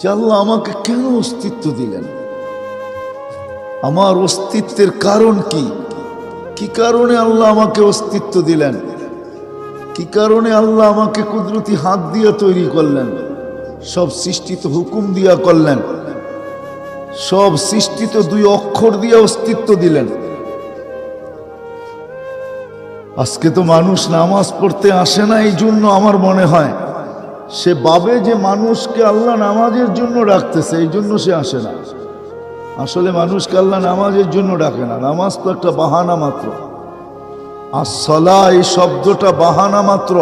যে আল্লাহ আমাকে কেন অস্তিত্ব দিলেন, আমার অস্তিত্বের কারণ কি, কি কারণে আল্লাহ আমাকে অস্তিত্ব দিলেন, কি কারণে আল্লাহ আমাকে কুদরতি হাত দিয়ে তৈরি করলেন, সব সৃষ্টি তো হুকুম দিয়া করলেন, সব সৃষ্টি তো দুই অক্ষর দিয়ে অস্তিত্ব দিলেন। আজকে তো মানুষ নামাজ পড়তে আসে না, এই জন্য আমার মনে হয় সে ভাবে যে মানুষকে আল্লাহ নামাজের জন্য ডাকতেছে, এই জন্য সে আসে না। আসলে মানুষকে আল্লাহ নামাজের জন্য ডাকে না, নামাজ তো একটা বাহানা মাত্র। আসসালাহ এই শব্দটা বাহানা মাত্র।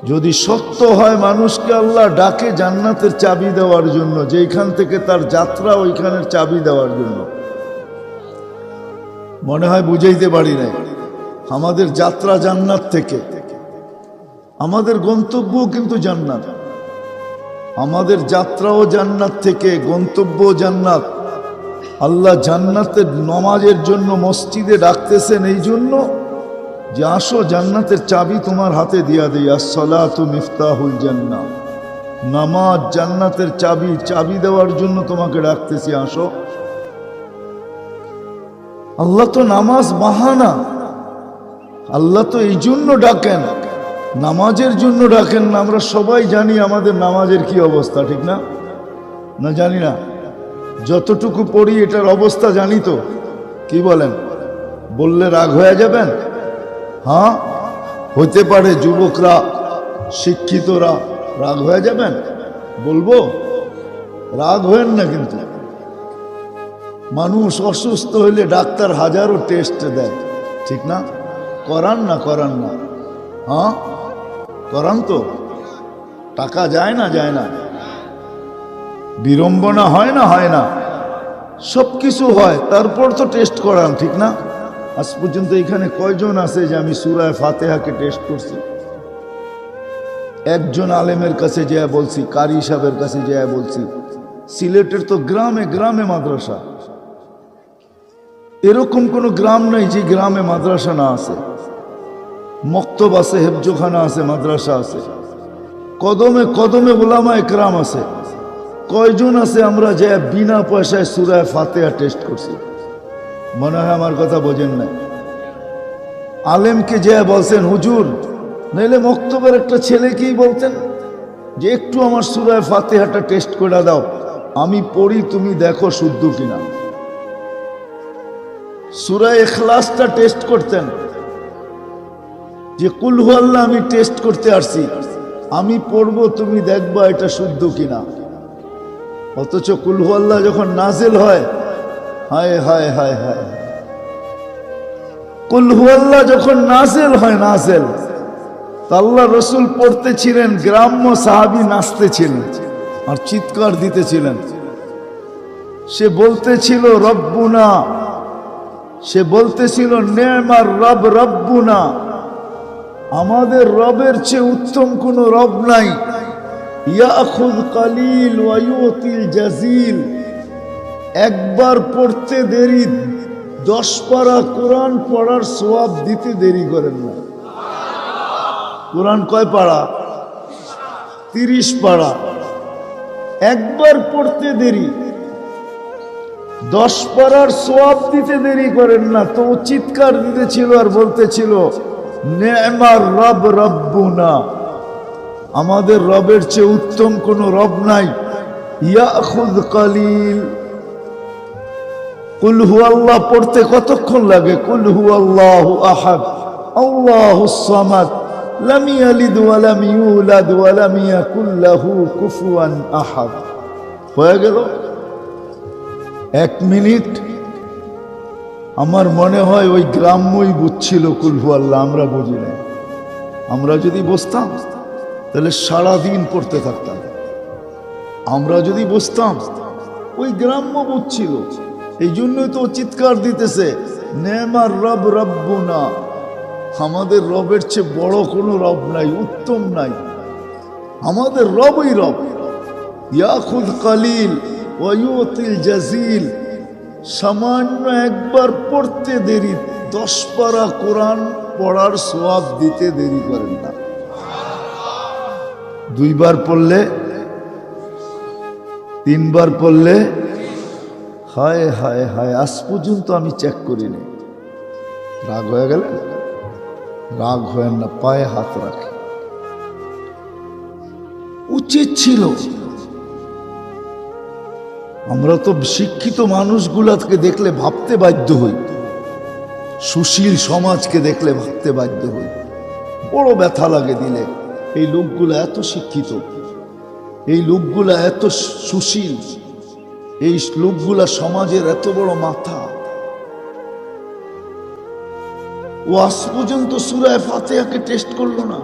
যদি সত্য হয় মানুষকে আল্লাহ ডাকে জান্নাতের চাবি দেওয়ার জন্য, যেখান থেকে তার যাত্রা ওইখানের চাবি দেওয়ার জন্য। মনে হয় বুঝাইতে পারি নাই, আমাদের যাত্রা জান্নাত থেকে, আমাদের গন্তব্যও কিন্তু জান্নাত, আমাদের যাত্রাও জান্নাত থেকে, গন্তব্য জান্নাত। আল্লাহ জান্নাতের নামাজের জন্য মসজিদে ডাকতেছেন এই জন্য যে আসো জান্নাতের চাবি তোমার হাতে দিয়া দেই। আসসালাতু মিফতাহুল জান্নাহ, নামাজ জান্নাতের চাবি, চাবি দেওয়ার জন্য তোমাকে ডাকতেছি, আসো। আল্লাহ তো নামাজ বাহানা, আল্লাহ তো এই জন্য ডাকেন, নামাজের জন্য ডাকেন না। আমরা সবাই জানি আমাদের নামাজের কি অবস্থা, ঠিক না? না জানি না? যতটুকু পড়ি এটার অবস্থা জানি তো। কি বলেন? বললে রাগ হয়ে যাবেন? হ্যাঁ, হইতে পারে যুবকরা, শিক্ষিতরা রাগ হয়ে যাবেন। বলবো, রাগ হয়েন না। কিন্তু মানুষ অসুস্থ হইলে ডাক্তার হাজারো টেস্ট দেয়, ঠিক না? করান না? করান না? হ্যাঁ করান তো। টাকা যায় না? যায় না? বিড়ম্বনা হয় না? হয় না? সব কিছু হয়, তারপর তো টেস্ট করান, ঠিক না? আজ পর্যন্ত এখানে কয়জন আছে যে আমি সূরা ফাতিহাকে টেস্ট করছি? একজন আলেমের কাছে যেয়ে বলছি, কারি সাহেবের কাছে যেয়ে বলছি। সিলেটের তো গ্রামে গ্রামে মাদ্রাসা, এরকম কোনো গ্রাম নেই যে গ্রামে মাদ্রাসা না আছে। মক্তব আছে, হেফজোখানা আছে, মাদ্রাসা আছে, কদমে কদমে উলামা একরাম আছে। কয়জন আছে আমরা যে বিনা পয়সায় সূরা ফাতিহা টেস্ট করছি? মনে হয় আমার কথা বোঝেন না। আলেমকে যে বলছেন হুজুর, নাইলে মক্তবের একটা ছেলেকেই বলতেন যে একটু আমার সূরা ফাতিহাটা টেস্ট করে দাও, আমি পড়ি, তুমি দেখো শুদ্ধ কিনা। সূরা ইখলাসটা টেস্ট করতেন যে কুল হু আল্লাহ আমি টেস্ট করতে আসছি, আমি পড়বো, তুমি দেখবা এটা শুদ্ধ কিনা। অথচ কুল হু আল্লাহ যখন নাজিল হয়, হায় হায় হায় হায়, কুল হু আল্লাহ যখন নাজিল হয়, নাজিল, আল্লাহ রসুল পড়তেছিলেন, গ্রাম্য সাহাবী নাচতেছিলেন আর চিৎকার দিতেছিলেন। সে বলতেছিল রব্বুনা, সে বলতেছিল নেমার রব রব্বুনা, আমাদের রবের চেয়ে উত্তম কোন রব নাই। ইয়াখুয কালিল ওয়া ইউতিল জাজিল, একবার পড়তে দেরি 10 পারা কোরআন পড়ার সওয়াব দিতে দেরি করেন না। কোরআন কয় পারা? 30 পারা। একবার পড়তে দেরি, 10 পারার সওয়াব দিতে দেরি করেন না। তো চিৎকার দিতেছিল আর বলতেছিল নেমার রব রব্বুনা, আমাদের রবের চেয়ে উত্তম কোন রব নাই। ইয়াখুয কালিল, কুল হু আল্লাহ পড়তে কতক্ষণ লাগে? কুল হু আল্লাহু আহাদ আল্লাহুস সামাদ লাম ইয়ালিদ ওয়া লাম ইউলাদ ওয়া লাম ইয়াকুল লাহু কুফুয়ান আহাদ। হয়ে গেল 1 মিনিট। আমার মনে হয় ওই গ্রাম্যই বুঝছিল কুল হু আল্লাহ, আমরা বুঝি না। আমরা যদি বসতাম তাহলে সারাদিন পড়তে থাকতাম। আমরা যদি বসতাম, ওই গ্রাম্য বুঝছিল, এই জন্যই তো চিৎকার দিতেছে নেমার রব রব্বুনা, আমাদের রবের চেয়ে বড় কোনো রব নাই, উত্তম নাই, আমাদের রবই রব। ইয়াখুয কালিল ওয়া ইউতিল জাজিল, সামান্য একবার পড়তে দেরি 10 পারা কোরআন পড়ার সওয়াব দিতে দেরি করেন না। 2 বার পড়লে 3 বার পড়লে হায় হায় হায়, আজ পর্যন্ত আমি চেক করিনি। রাগ হয়ে গেলে? রাগ হয় না, পায়ে হাত রাখে। উচিত ছিল। আমরা তো শিক্ষিত মানুষগুলাকে দেখলে ভাবতে বাধ্য হই, সুশীল সমাজকে দেখলে ভাবতে বাধ্য হই, বড় ব্যথা লাগে দিলে। এই লোকগুলো এত শিক্ষিত, এই লোকগুলা এত সুশীল, এই লোকগুলা সমাজের এত বড় মাথা, ও আজ পর্যন্ত সূরা ফাতিহাকে টেস্ট করলো না,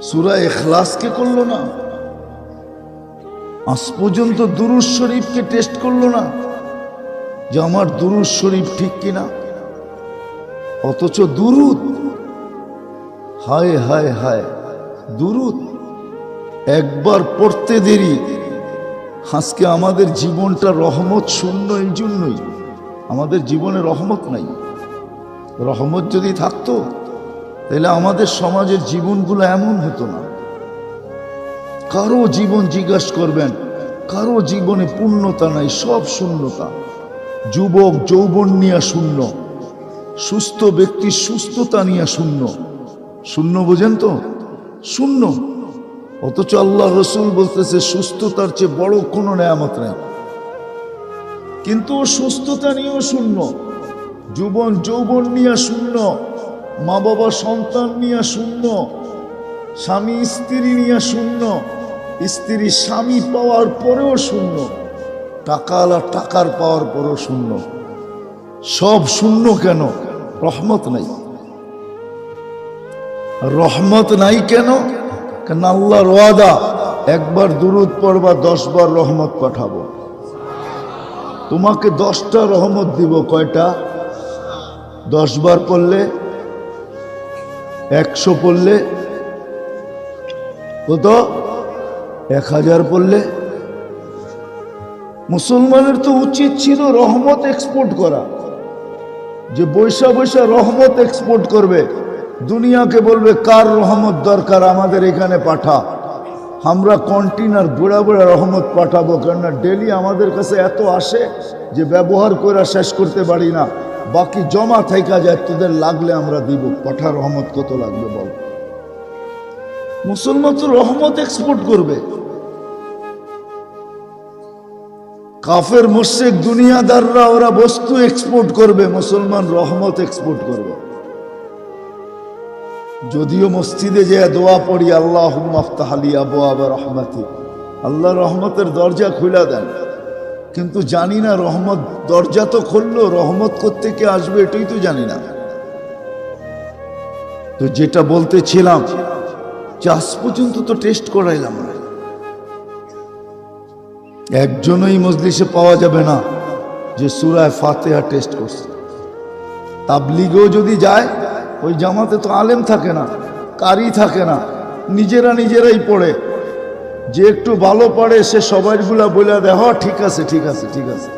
সূরা ইখলাসকে করলো না, আজ পর্যন্ত দুরূদ শরীফকে টেস্ট করলো না যে আমার দুরূদ শরীফ ঠিক কিনা। অথচ দুরূদ, হায় হায় হায়, দুরূদ একবার পড়তে দেরি। আজকে আমাদের জীবনটা রহমত শূন্য, এই জন্যই আমাদের জীবনে রহমত নাই। রহমত যদি থাকতো তাহলে আমাদের সমাজের জীবনগুলো এমন হতো না। কারো জীবন জিজ্ঞাসা করবেন, কারো জীবনে পূর্ণতা নাই, সব শূন্যতা। যুবক যৌবন নিয়ে শূন্য, সুস্থ ব্যক্তি সুস্থতা নিয়ে শূন্য। শূন্য বোঝেন তো? শূন্য। অথচ আল্লাহ রসুল বলতেছে সুস্থতার চেয়ে বড় কোনো নেয়ামত নেই। কিন্তু সুস্থতা নিয়েও শূন্য, যৌবন যৌবন নিয়ে শূন্য, মা বাবা সন্তান নিয়ে শূন্য, স্বামী স্ত্রী নিয়ে শূন্য, স্ত্রী স্বামী পাওয়ার পরেও শূন্য, টাকাওয়ালা টাকার পাওয়ার পরেও শূন্য। সব শূন্য কেন? রহমত নাই। রহমত নাই কেন? কারণ আল্লাহর ওয়াদা, একবার দুরূদ পড়বা 10 বার রহমত পাঠাবো। তোমাকে 10টা রহমত দিব। কয়টা? 10 বার পড়লে, 100 পড়লে কত? 1000 পড়লে। মুসলমানের তো উচিত ছিল রহমত এক্সপোর্ট করা, যে বৈশা বৈশা রহমত এক্সপোর্ট করবে, দুনিয়াকে বলবে কার রহমত দরকার আমাদের এখানে পাঠা। আমরা কন্টিনার বুড়া বুড়া রহমত পাঠাবো, কেননা ডেলি আমাদের কাছে এত আসে যে ব্যবহার করে শেষ করতে পারি না, বাকি জমা থাইকা যায়, তোদের লাগলে আমরা দিব। পাঠা রহমত কত লাগবে বল? মুসলমান তো রহমত এক্সপোর্ট করবে। কাফের মুশরিক দুনিয়াদাররা ওরা বস্তু এক্সপোর্ট করবে, মুসলমান রহমত এক্সপোর্ট করবে। যদিও মসজিদে যে দোয়া পড়ি, আল্লাহুম্মা আফতাহ লি আবওয়াব রাহমাতি, আল্লাহ রহমতের দরজা খুলে দেন, কিন্তু জানি না রহমত দরজা তো খুললো, রহমত কোত্থেকে আসবে এটাই তো জানি না। তো যেটা বলতেছিলাম, যে আজ পর্যন্ত তো টেস্ট করাইলাম না, একজনই মজলিসে পাওয়া যাবে না যে সূরা ফাতিহা টেস্ট করছে। তাবলীগেও যদি যায়, ওই জামাতে তো আলেম থাকে না, কারি থাকে না, নিজেরাই পড়ে। যে একটু ভালো পড়ে সে সবাইগুলা বলে দেয়, হ্যাঁ ঠিক আছে ঠিক আছে ঠিক আছে।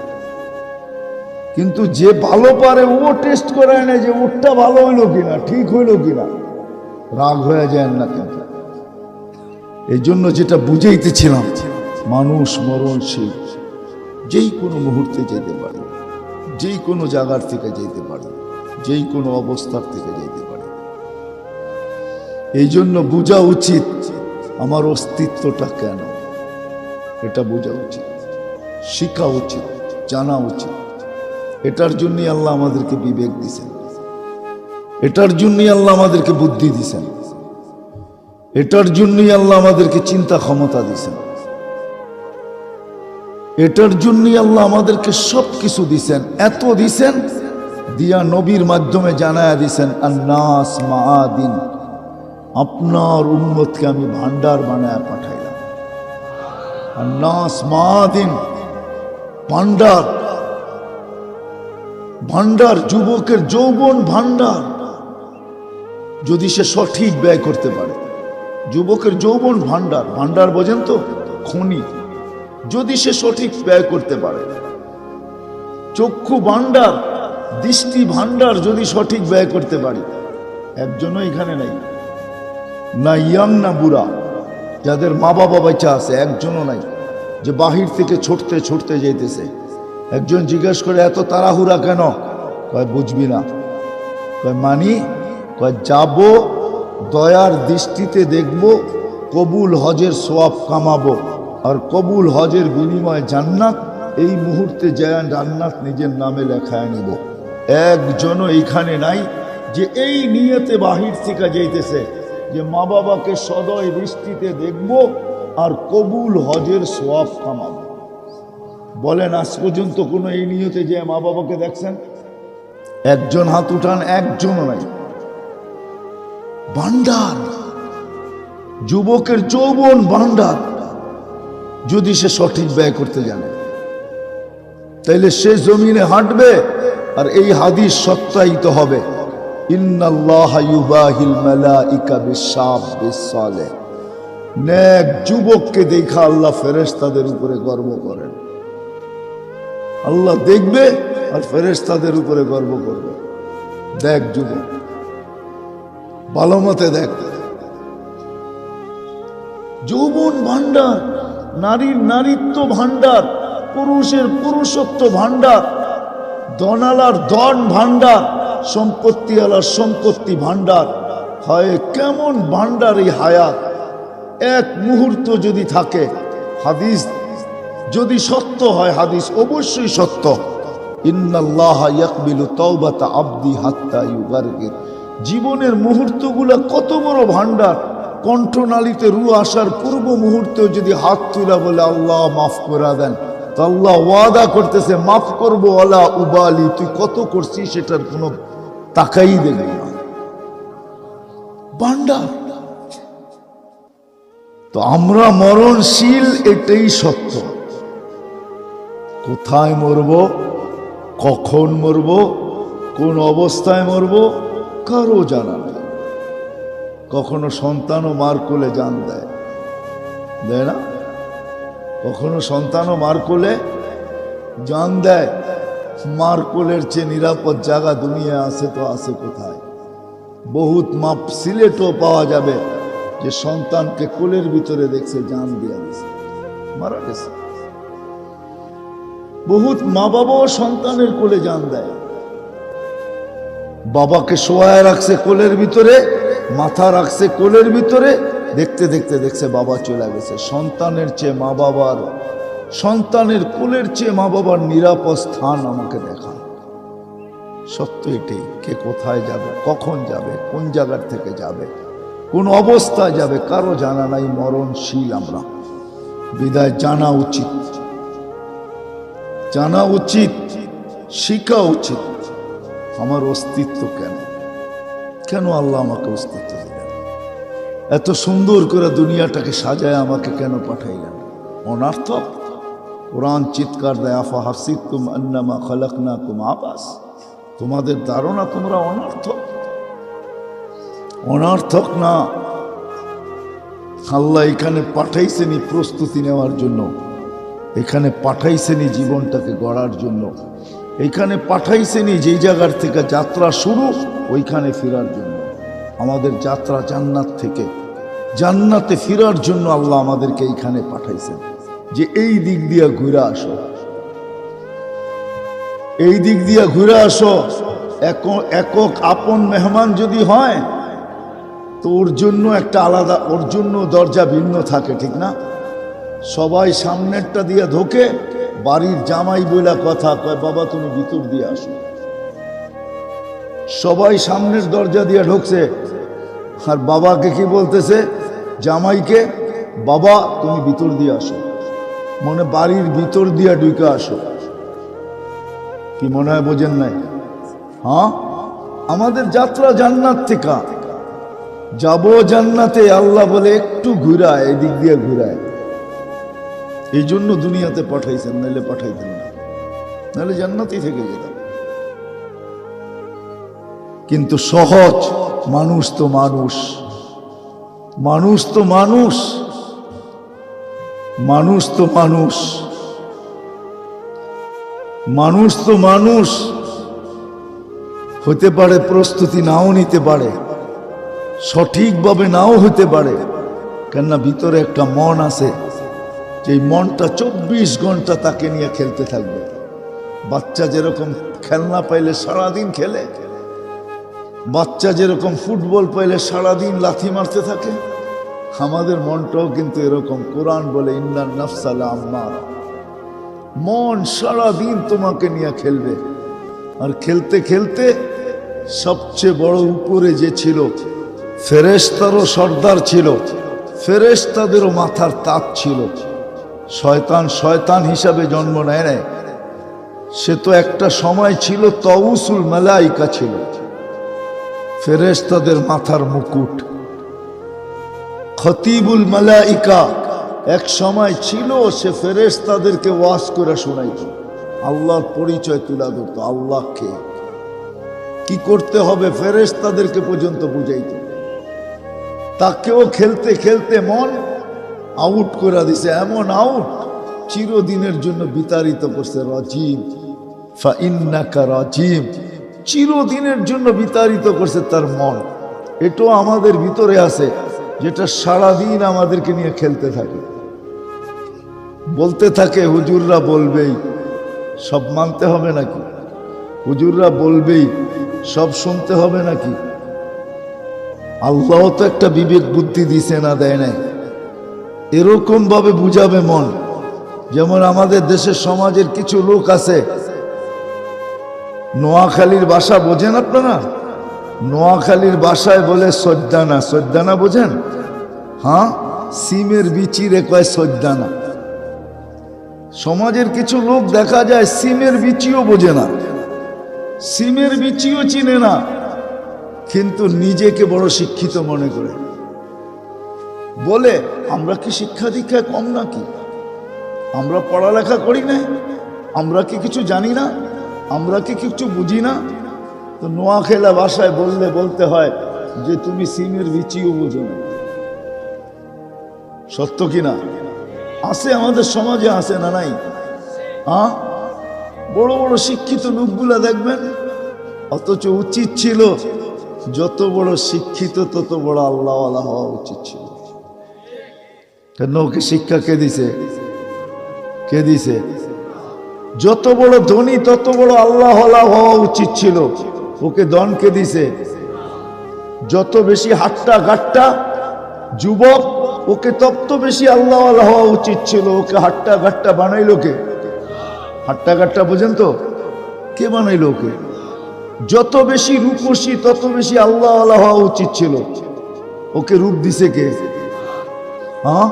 কিন্তু যে ভালো পারে ও টেস্ট করায় না যে ওরটা ভালো হইলো কিনা, ঠিক হইলো কিনা। রাগ হয়ে যায় না কেন? এই জন্য যেটা বুঝাইতেছিলাম, মানুষ মরণশীল, যেই কোনো মুহূর্তে যেতে পারে, যেই কোনো জায়গার থেকে যেতে পারে, যেই কোনো অবস্থার থেকে যেতে পারে। এই জন্য বোঝা উচিত আমার অস্তিত্বটা কেন, এটা বোঝা উচিত, শিখা উচিত, জানা উচিত। এটার জন্যই আল্লাহ আমাদেরকে বিবেক দিছেন, এটার জন্যই আল্লাহ আমাদেরকে বুদ্ধি দিছেন, এটার জন্যই আল্লাহ আমাদেরকে চিন্তা ক্ষমতা দিছেন, এটার জন্যই আল্লাহ আমাদেরকে সব কিছু দিছেন। এত দিছেন দিয়া নবীর মাধ্যমে জানায়া দিছেন, আন্নাস মাআদিন, আপনার উম্মতকে আমি ভান্ডার বানায় পাঠাইলাম। আন্নাস মাআদিন, ভান্ডার, ভান্ডার, যুবকের যৌবন ভান্ডার, যদি সে সঠিক ব্যয় করতে পারে। যুবকের যৌবন ভান্ডার, ভান্ডার বোঝেন তো? খনি, যদি সে সঠিক ব্যয় করতে পারে। চক্ষু ভান্ডার, দৃষ্টি ভান্ডার, যদি সঠিক ব্যয় করতে পারি। একজনও এখানে নাই, না ইয়াং না বুড়া, যাদের মা বাবা বাচ্চা আছে, একজনও নাই। যে বাহির থেকে ছুটতে ছুটতে যেতেছে। একজন জিজ্ঞেস করে এত তাড়াহুড়া কেন? কয় বুঝবি না। কয় মানি? কয় যাব, দয়ার দৃষ্টিতে দেখব, কবুল হজের সওয়াব কামাবো, আর কবুল হজের বিনিময়ে জান্নাত। এই মুহূর্তে যায় জান্নাত নিজের নামে লেখায় নিব। একজনও এইখানে নাই যে এই নিয়তে বাহির থেকে যাইতেছে যে মা বাবাকে সদয় দৃষ্টিতে দেখব আর কবুল হজের সওয়াব কামাবো। বলেন আজ পর্যন্ত কোনো এই নিয়তে যে মা বাবাকে দেখছেন? একজন হাত উঠান, একজনও নাই। ভান্ডার, যুবকের যৌবন ভান্ডার, যদি সে সঠিক ব্যয় করতে জানে তাইলে সে জমিনে হাঁটবে আর এই হাদিস সত্যায়িত হবে। ইন্নাল্লাহা ইউবাহিল মালাইকা বিশ-শাব বিস-সালেহ। নেক যুবককে দেখা আল্লাহ ফেরেশতাদের উপরে গর্ব করেন। আল্লাহ দেখবে আর ফেরেশতাদের উপরে গর্ব করবে। দেখ যুবক, ভালো মতে দেখ। যৌবন ভান্ডার, নারীর নারীত্ব ভান্ডার, পুরুষের পুরুষত্ব ভান্ডার, ধনালার ধন ভান্ডার, সম্পত্তিওয়ালার সম্পত্তি ভান্ডার। হয় কেমন ভান্ডার এই হায়াত! এক মুহূর্ত যদি থাকে, হাদিস যদি সত্য হয়, হাদিস অবশ্যই সত্য। ইন্নাল্লাহা ইয়াকবিলু তাওবাতা আবদি হাত্তা ইউগারগির। জীবনের মুহূর্তগুলা কত বড় ভান্ডার! কণ্ঠনালীতে রু আসার পূর্ব মুহূর্তেও যদি হাত তুলা বলে আল্লাহ মাফ করে দেন, তো আল্লাহ ওয়াদা করতেছে মাফ করবো, আলা উবালি, তুই কত করছিস সেটার কোনো তাকাই দেখবি না। ভান্ডার। তো আমরা মরণশীল, এটাই সত্য। কোথায় মরব, কখন মরব, কোন অবস্থায় মরব, কারো জানা নেই। কখনো সন্তানও মার কোলে জান দেয়, দেয় না? কখনো সন্তানও মার কোলে জান দেয়। মার কোলের চেয়ে নিরাপদ জায়গা দুনিয়া আছে তো আছে কোথায়? বহুত মাপ সিলেটও পাওয়া যাবে যে সন্তানকে কোলের ভিতরে দেখছে জান দিয়া দিছে, মারা গেছে। বহুত মা বাবাও সন্তানের কোলে জান দেয়। বাবাকে শোয়ায় রাখছে কোলের ভিতরে, মাথা রাখছে কোলের ভিতরে, দেখতে দেখতে দেখছে বাবা চলে গেছে। সন্তানের চেয়ে মা বাবার, সন্তানের কোলের চেয়ে মা বাবার নিরাপদ স্থান আমাকে দেখা। সত্য এটাই। কে কোথায় যাবে, কখন যাবে, কোন জায়গার থেকে যাবে, কোন অবস্থায় যাবে, কারো জানা নাই। মরণশীল আমরা, বিদায় জানা উচিত, জানা উচিত, শিখা উচিত। আমার অস্তিত্ব কেন, কেন আল্লাহ আমাকে অস্তিত্ব দিলেন? এত সুন্দর করে দুনিয়াটাকে সাজায় আমাকে কেন পাঠাইলেন? অনার্থক? কোরআন চিৎকার দেয়, আফা হাসিবতুম আন্নামা খালাকনাকুম আবাস। তোমাদের ধারণা তোমরা অনার্থক? অনার্থক না। আল্লাহ এখানে পাঠাইছেনি প্রস্তুতি নেওয়ার জন্য, এখানে পাঠাইছেনি জীবনটাকে গড়ার জন্য, এখানে পাঠাইছেনি যেই জায়গার থেকে যাত্রা শুরু ওইখানে ফেরার জন্য। আমাদের যাত্রা জান্নাত থেকে জান্নাতে ফেরার জন্য আল্লাহ আমাদেরকে এইখানে পাঠাইছেন যে এই দিক দিয়ে ঘুরে আসো, এই দিক দিয়ে ঘুরে আসো। একক আপন মেহমান যদি হয় তো ওর জন্য একটা আলাদা, ওর জন্য দরজা ভিন্ন থাকে, ঠিক না? সবাই সামনেরটা দিয়ে ঢোকে, বাড়ির জামাই বইলা কথা কয় বাবা তুমি ভিতর দিয়ে আসো। সবাই সামনের দরজা দিয়ে ঢুকছে, আর বাবাকে কি বলতেছে? জামাইকে, বাবা তুমি ভিতর দিয়ে আসো। মনে বাড়ির ভিতর দিয়ে ঢুকে আসো। কি মনে হয় বোঝেন নাই? হ্যাঁ, আমাদের যাত্রা জান্নাত থেকে যাব জান্নাতে। আল্লাহ বলে একটু ঘুরায়, এদিক দিয়ে ঘুরায়। এই জন্য দুনিয়াতে পাঠাইছেন, নাহলে পাঠাইতেন না, নাহলে জান্নাতেই থেকে যেতাম। কিন্তু সহজ, মানুষ তো মানুষ, মানুষ তো মানুষ, মানুষ তো মানুষ, মানুষ তো মানুষ হতে পারে, প্রস্তুতি নাও নিতে পারে, সঠিকভাবে নাও হতে পারে। কেননা ভিতরে একটা মন আছে, যে মনটা 24 ঘন্টা তাকে নিয়ে খেলতে থাকবে। বাচ্চা যেরকম খেলনা পাইলে সারাদিন খেলে, বাচ্চা যেরকম ফুটবল পাইলে সারাদিন লাথি মারতে থাকে, আমাদের মনটাও কিন্তু এরকম। কোরআন বলে ইন্নান নাফসা লাআম্মারা, মন সারাদিন তোমাকে নিয়ে খেলবে। আর খেলতে খেলতে সবচেয়ে বড় উপরে যে ছিল, ফেরেশতারও সর্দার ছিল, ফেরেশতাদেরও মাথার তাজ ছিল। শয়তান শয়তান হিসাবে জন্ম নেয় নাই, সে তো একটা সময় ছিল তাউসুল মালাইকা ছিল, ফেরেশতাদের মাথার মুকুট। খতিবুল মালাইকা এক সময় ছিল, সে ফেরেশতাদেরকে ওয়াজ করে শোনাইত, আল্লাহর পরিচয় তুলে ধরত, আল্লাহকে কি করতে হবে ফেরেশতাদেরকে পর্যন্ত বুঝাইত। তাকেও খেলতে খেলতে মন আউট করে দিছে, এমন আউট চিরদিনের জন্য বিতাড়িত করছে। রাজিম ফাইন্নাকা রাজিম, চিরদিনের জন্য বিতাড়িত করছে তার মন। এটাও আমাদের ভিতরে আছে, যেটা সারাদিন আমাদেরকে নিয়ে খেলতে থাকে, বলতে থাকে হুজুররা বলবেই, সব মানতে হবে নাকি? হুজুররা বলবেই, সব শুনতে হবে নাকি? আল্লাহ তো একটা বিবেক বুদ্ধি দিছে না, দেয় নাই। এরকম ভাবে বুঝাবে মন। যেমন আমাদের দেশের সমাজের কিছু লোক আছে, নোয়াখালীর ভাষা বোঝেন আপনারা? নোয়াখালীর ভাষায় বলে সজ্জানা। সজ্জানা বোঝেন? হ্যাঁ, সিমের বিচিরে কয় সজ্জানা। সমাজের কিছু লোক দেখা যায় সিমের বিচিও বোঝে না, সিমের বিচিও চিনে না, কিন্তু নিজেকে বড় শিক্ষিত মনে করে। বলে আমরা কি শিক্ষা দীক্ষায় কম নাকি? আমরা পড়ালেখা করি না? আমরা কি কিছু জানি না? আমরা কি কিছু বুঝি না? তো নোয়াখালী ভাষায় বললে বলতে হয় যে তুমি সিমের বিচিও বোঝো না। সত্য কিনা? আছে আমাদের সমাজে, আছে না নাই? হ্যাঁ, বড় বড় শিক্ষিত লোকগুলা দেখবেন, অথচ উচিত ছিল যত বড় শিক্ষিত তত বড় আল্লাহওয়ালা হওয়া উচিত ছিল। কেন? ওকে শিক্ষা কে দিছে? কে দিছে? যত বড় ধনী তত বড় আল্লাহওয়ালা হওয়া উচিত ছিল। ওকে ধন কে দিছে? যত বেশি হাট্টা গাট্টা যুবক, ওকে তত বেশি আল্লাহওয়ালা হওয়া উচিত ছিল। ওকে হাট্টা গাট্টা বানাইলো কে? হাট্টা গাট্টা বোঝেন তো? কে বানাইলো ওকে? যত বেশি রূপসী তত বেশি আল্লাহওয়ালা হওয়া উচিত ছিল। ওকে রূপ দিছে কে? হ্যাঁ,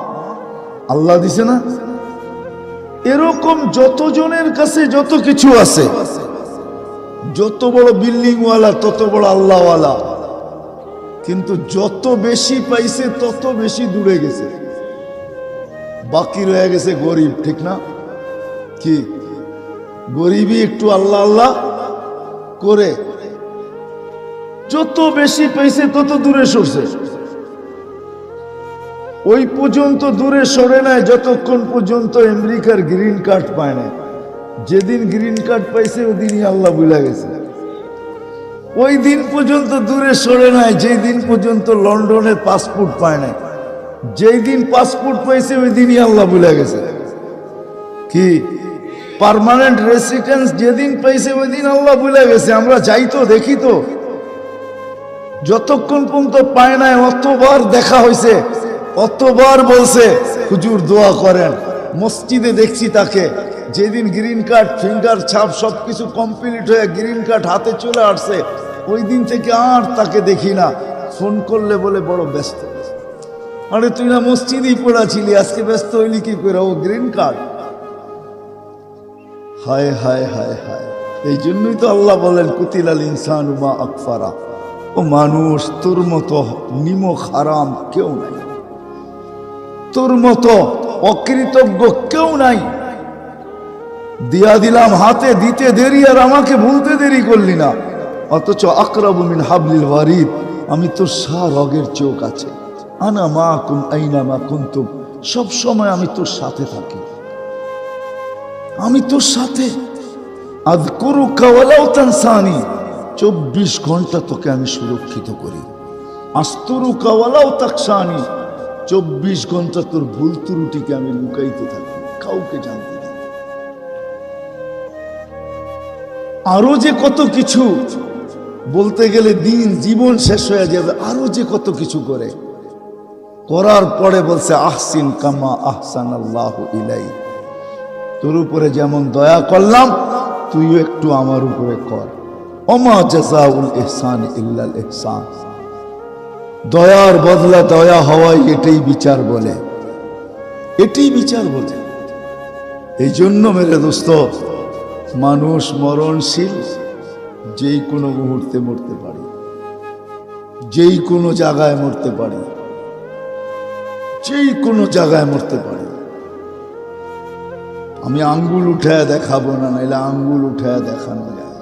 আল্লাহ দিছে না? এরকম যতজনের কাছে যত কিছু আছে, যত বড় বিল্ডিং ওয়ালা তত বড় আল্লাহওয়ালা, কিন্তু যত বেশি পাইছে তত বেশি দূরে গেছে, বাকি রয়ে গেছে গরিব। ঠিক না? কি গরিবই একটু আল্লাহ আল্লাহ করে, যত বেশি পাইছে তত দূরে সরছে। ওই পর্যন্ত দূরে সরে নাই যতক্ষণ পর্যন্ত আমেরিকার গ্রিন কার্ড পায় না। যেদিন গ্রিন কার্ড পাইছে ওই দিনই আল্লাহ ভুলে গেছে। ওই দিন পর্যন্ত দূরে সরে নাই যেই দিন পর্যন্ত লন্ডনের পাসপোর্ট পায় নাই। যেই দিন পাসপোর্ট পাইছে ওই দিনই আল্লাহ ভুলে গেছে। কি পার্মানেন্ট রেসিডেন্স যেদিন পাইছে ওই দিন আল্লাহ ভুলে গেছে। আমরা যাই তো দেখি তো, যতক্ষণ পর্যন্ত পায় নাই অতবার দেখা হয়েছে, অতবার বলছে হুজুর দোয়া করেন। মসজিদে দেখছি তাকে, যেদিন গ্রিন কার্ড ফিঙ্গার ছাপ সবকিছু কমপ্লিট হয়ে গ্রিন কার্ড হাতে চলে আসছে ওই দিন থেকে আর তাকে দেখি না। ফোন করলে বলে বড় ব্যস্ত। আরে তুই না মসজিদেই পড়া ছিলি, আজকে ব্যস্ত হইলি কি করে? ও গ্রিন কার্ড। হায় হায় হায় হায়। এই জন্যই তো আল্লাহ বলেন কুতিলাল ইনসানু মা আকফারা। ও মানুষ, তোর মতো নিমক হারাম কেউ নাই, তোর মতো অকৃতজ্ঞ কেউ নাই। দিয়া দিলাম হাতে, দিতে দেরি আর আমাকে ভুলতে দেরি করলি না। অথচ আকরাবু মিন হাবলিল ওয়ারিদ, আমি তোর রগের চোখ আছে। আনা মাকুম আইনা মা কুনতুম, সব সময় আমি তোর সাথে থাকি, আমি তোর সাথে। আযকুরুকা ওয়ালাউ তানসানি, 24 ঘন্টা তোকে আমি সুরক্ষিত করি। আস্তুরুকা ওয়ালাউ তাকশানি, 24 ঘন্টা তোর ভুল ত্রুটিকে আমি লুকাইতে থাকি, কাউকে জানতে দিই। আরো যে কত কিছু বলতে গেলে দিন জীবন শেষ হয়ে যাবে, আরো যে কত কিছু করে, করার পরে বলছে আহসিন কামা আহসানাল্লাহু ইলাইক, তোর উপরে যেমন দয়া করলাম তুইও একটু আমার উপরে কর। ওমা জাযাউল ইহসান ইল্লাল ইহসান, দয়ার বদলা দয়া হওয়াই এটাই বিচার বলে, এটাই বিচার বলে। এই জন্য মেরে দোস্ত, মানুষ মরণশীল, যেই কোনো মুহূর্তে মরতে পারে, যেই কোনো জায়গায় মরতে পারে, যেই কোনো জায়গায় মরতে পারে। আমি আঙ্গুল উঠায় দেখাবো না, নাইলে আঙ্গুল উঠায় দেখানো যায়,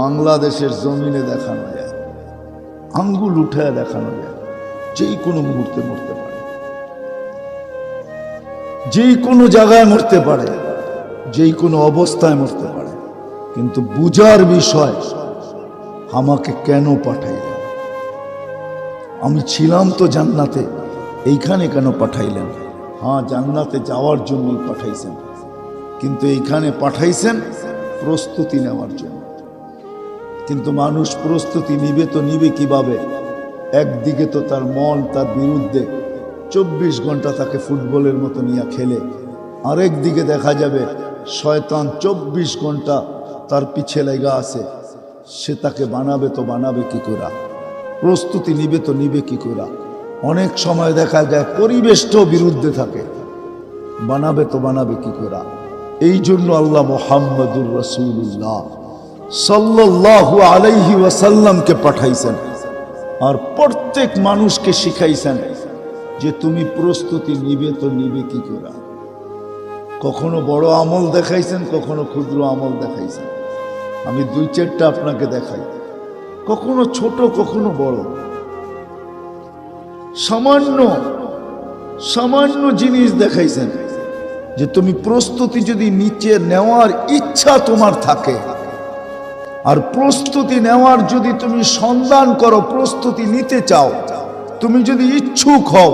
বাংলাদেশের জমিনে দেখানো যায়, আঙ্গুল উঠায় দেখানো যায়, যেই কোনো মুহূর্তে মরতে পারে, যেই কোনো জায়গায় মরতে পারে, যেই কোনো অবস্থায় মরতে পারে। কিন্তু বুঝার বিষয়, আমাকে কেন পাঠাইলেন? আমি ছিলাম তো জান্নাতে, এইখানে কেন পাঠাইলেন? হ্যাঁ, জান্নাতে যাওয়ার জন্যই পাঠাইছেন, কিন্তু এইখানে পাঠাইছেন প্রস্তুতি নেওয়ার জন্য। কিন্তু মানুষ প্রস্তুতি নিবে তো নিবে কিভাবে? একদিকে তো তার মন তার বিরুদ্ধে 24 ঘন্টা তাকে ফুটবলের মতো নিয়ে খেলে, আরেক দিকে দেখা যাবে শয়তান 24 ঘন্টা তার পিছে লেগা আছে, সে তাকে বানাবে তো বানাবে কি করে? প্রস্তুতি নিবে তো নিবে কি করে? অনেক সময় দেখা যায় পরিবেশটাও বিরুদ্ধে থাকে, বানাবে তো বানাবে কি করে? এই জন্য আল্লাহ মুহাম্মদুর রাসূলুল্লাহ সাল্লাল্লাহু আলাইহি ওয়াসাল্লামকে পাঠাইছেন, আর প্রত্যেক মানুষকে শিখাইছেন যে তুমি প্রস্তুতি নিবে তো নিবে কি করে। কখনো বড় আমল দেখাইছেন, কখনো ক্ষুদ্র আমল দেখাইছেন। আমি 2-4টা আপনাকে দেখাই, কখনো ছোট কখনো বড়। সামান্য সামান্য জিনিস দেখাইছেন যে তুমি প্রস্তুতি যদি নিচে নেওয়ার ইচ্ছা তোমার থাকে, আর প্রস্তুতি নেওয়ার যদি তুমি সন্ধান করো, প্রস্তুতি নিতে চাও, তুমি যদি ইচ্ছুক হও,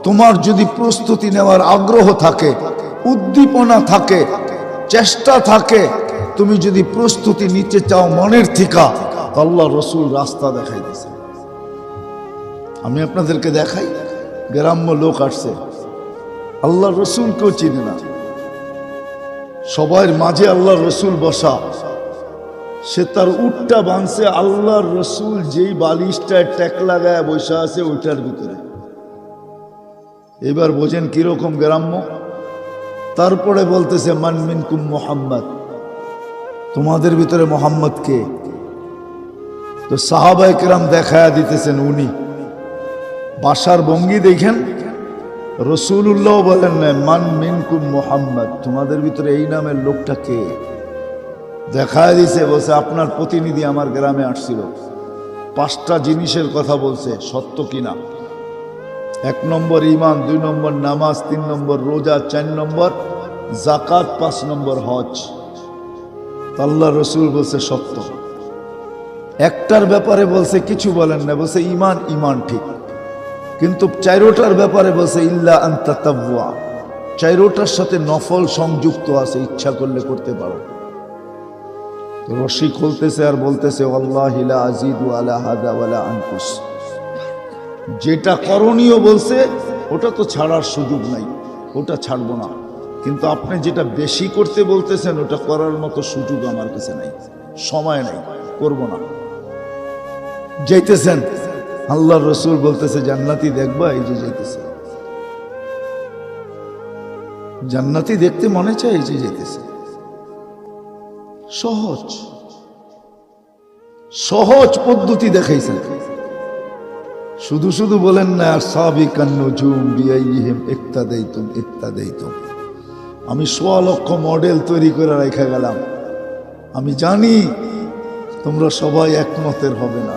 তোমার যদি প্রস্তুতি নেওয়ার আগ্রহ থাকে, উদ্দীপনা থাকে, চেষ্টা থাকে, তুমি যদি প্রস্তুতি নিতে চাও মনের থেকে, আল্লাহ রসুল রাস্তা দেখাই দিয়েছে। আমি আপনাদেরকে দেখাই, গ্রাম্য লোক আসছে, আল্লাহ রসুল কেউ চিনে না, সবার মাঝে আল্লাহ রসুল বসা, সে তার উটটা বাঁধছে আল্লাহর রসুল যেই বালিশটায় ট্যাক লাগায় বসে আছে ওইটার ভিতরে। এবার বোঝেন কিরকম গ্রাম্য। তারপরে বলতেছে মান মিনকুম মুহাম্মদ, তোমাদের ভিতরে মোহাম্মদ কে? তো সাহাবায়ে কেরাম দেখায়া দিতেছেন উনি। বাসার ভঙ্গি দেখেন, রসুল্লাহ বলেন না মান মিনকুম মুহাম্মদ, তোমাদের ভিতরে এই নামের লোকটা কে? দেখায় দিছে, বলছে আপনার প্রতিনিধি আমার গ্রামে আসছিল, 5টা জিনিসের কথা বলছে, সত্য কিনা। 1 নম্বর ঈমান, 2 নম্বর নামাজ, 3 নম্বর রোজা, 4 নম্বর যাকাত, 5 নম্বর হজ। আল্লাহ রসুল বলছে সত্য। একটার ব্যাপারে বলছে কিছু বলেন না, বলছে ঈমান, ঈমান ঠিক, কিন্তু 4টার ব্যাপারে বলছে ইল্লা আন তাতাওয়া, 4টার সাথে নফল সংযুক্ত আছে, ইচ্ছা করলে করতে পারো। রশি খুলতেছে আর বলতেছে ওয়াল্লাহি লা আযীদু আলা হাযা ওয়ালা আনকুস, যেটা করণীয় বলছে ওটা তো ছাড়ার সুযোগ নাই, ওটা ছাড়বো না, কিন্তু আপনি যেটা বেশি করতে বলতেছেন ওটা করার মতো সুযোগ আমার কাছে নাই, সময় নাই, করব না। যাইতেছেন, আল্লাহর রসুল বলতেছে জান্নাতি দেখবা, এই যে যাইতেছে, জান্নাতি দেখতে মনে চায়, এই যে যাইতেছে। সহজ সহজ পদ্ধতি দেখাইছেন। শুধু শুধু বলেন না সাবিকান নুজুম বিআইহিম ইক্তাদাইতুম ইক্তাদাইতুম। আমি 1.5 লক্ষ মডেল তৈরি করে রেখে গেলাম, আমি জানি তোমরা সবাই একমতের হবে না,